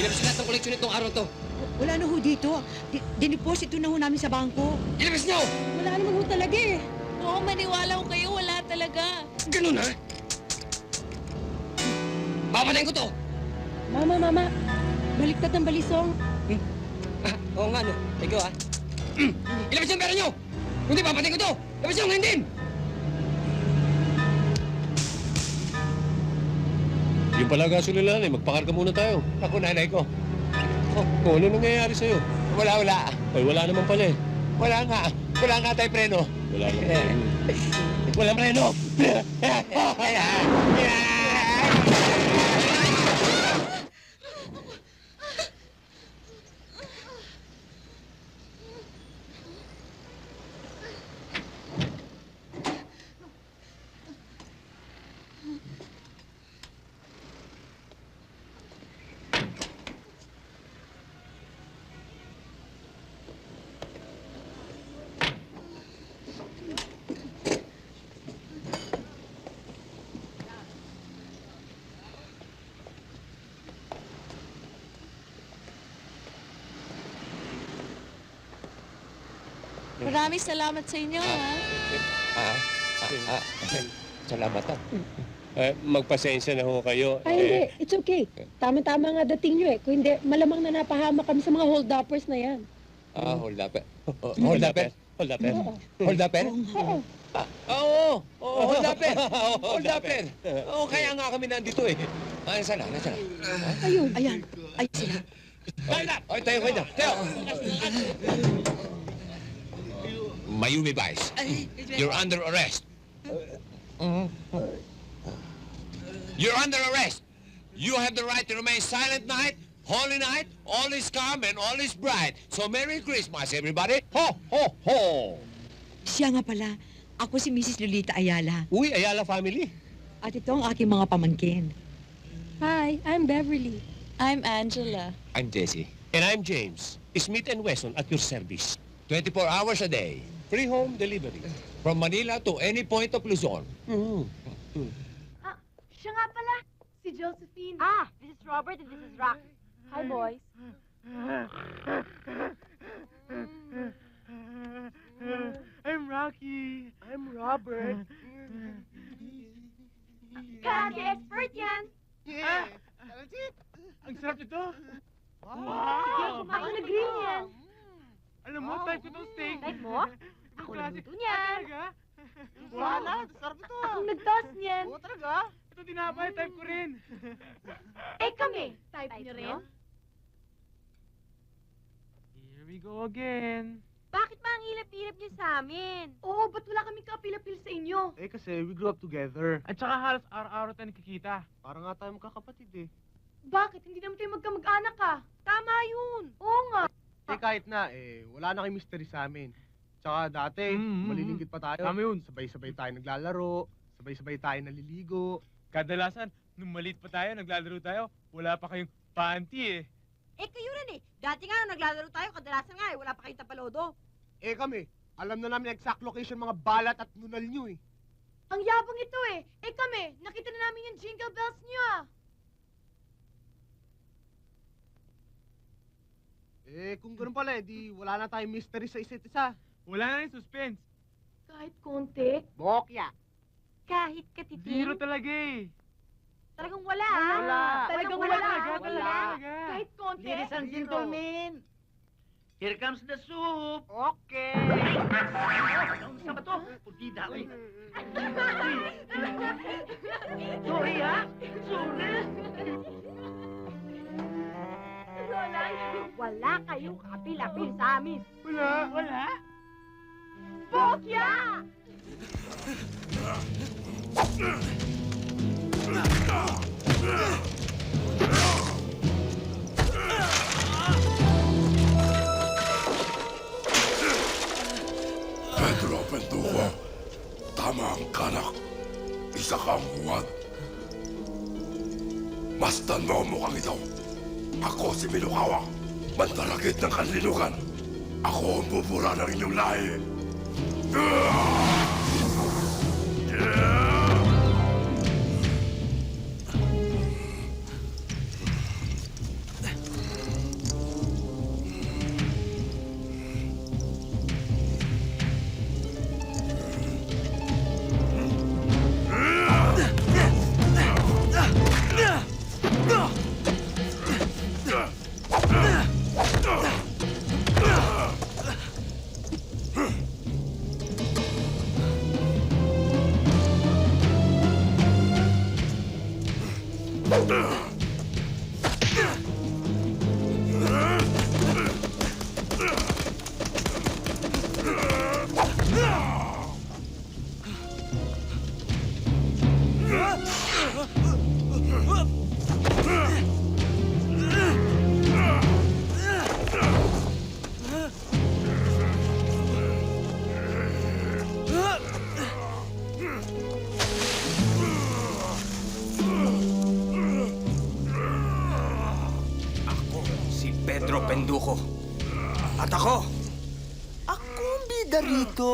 Ilabas lahat ng koleksyon itong araw to. Wala na ho dito. Diniposito na ho namin sa bangko. Ilabas niyo! Wala naman ho talaga eh. Oo, maniwala ko kayo. Wala talaga. Ganun, ha? Papatayin ko to! Mama. Baliktad ng balisong. Oo nga, no. Ikaw, ha? Ilabas yung pera niyo! Hindi, papatayin ko to! Ilabas yung hindi! Yung pala gasolina eh, magpakarga muna tayo. Ako, nanay ko. Oh, ano nangyayari sa'yo? Wala. Ay, wala naman pala eh. Wala nga tayo preno. Wala naman. Walang preno! Maraming salamat sa inyo, ha? Salamat, ha? Magpasensya na ho kayo. Ay, hindi. It's okay. Tama-tama nga dating nyo eh. Kung hindi, malamang na napahamak kami sa mga hold-uppers na yan. Hold up. Hold up. Hold up. Hold up. Oo. Hold up. Hold up. Oo, kaya nga kami nandito eh. Nasaan na? Ayun. Ayan. Ay, sila. Tayo. Mayumi Vice, you're under arrest. You're under arrest. You have the right to remain silent night, holy night, all is calm and all is bright. So Merry Christmas, everybody. Ho, ho, ho. Siya nga pala. Ako si Mrs. Lolita Ayala. Uy, Ayala family. At ito ang aking mga pamangkin. Hi, I'm Beverly. I'm Angela. I'm Jesse. And I'm James. Smith & Wesson at your service. 24 hours a day, Free home delivery. from Manila to any point of Luzon. Siya nga pala, si Josephine. This is Robert and this is Rock. Hi, boys. I'm Rocky. I'm Robert. Karaoke expert yan. Yeah. That's it. Ang sarap nito. Wow. Kumain na grill yan. Alam mo, type ko itong steak. Type mo? Ako nagluto niyan. Talaga? Wala, sarap ito. Akong nag-toss niyan. Oo, talaga? Ito tinapay, type ko rin. Eh kami, type niyo rin? Here we go again. Bakit ba ang hilap-hilap niyo sa amin? Oo, ba't wala kaming kapil-apil sa inyo? Eh kasi we grew up together. At saka halos araw-araw tayo nakikita. Para nga tayo magkakapatid eh. Bakit? Hindi naman tayo magkamag-anak ka. Tama yun. Oo nga. Eh kahit na, wala na kayong mystery sa amin. Tsaka dati, malilingkit pa tayo. Tama yun. Sabay-sabay tayo naglalaro, sabay-sabay tayo naliligo. Kadalasan, nung maliit pa tayo, naglalaro tayo, wala pa kayong panty eh. Eh kayo rin eh. Dati nga nung naglalaro tayo, kadalasan nga eh, wala pa kayong tapalodo. Eh kami, alam na namin exact location mga balat at nunal nyo eh. Ang yabang ito eh. Eh kami, nakita na namin yung jingle bells niyo ah. Eh kung ganun pala, di wala na tayong mystery sa isa't isa. Wala na yung suspense. Kahit konti. Bokya. Kahit katiting. Zero talaga eh. Talagang wala ah. Wala. Talagang Wala wala. talaga, Wala. talaga. Kahit konti. Ladies and gentlemen, Here comes the soup! okay. Sa ba to? Putida, uy! Sorry, ha? Sorry! Wala kayong kapil-apil sa amin. Wala. Wala? Bokya! Pedro Penduko, tama ang kanak. Isa kang huwad. Mastan mo ang mukhang ito. Ako si Milukawa, mandaragit ng kanlinugan. Ako ang bubura ng inyong lahi. Pedro Penduko. At ako ang bida rito.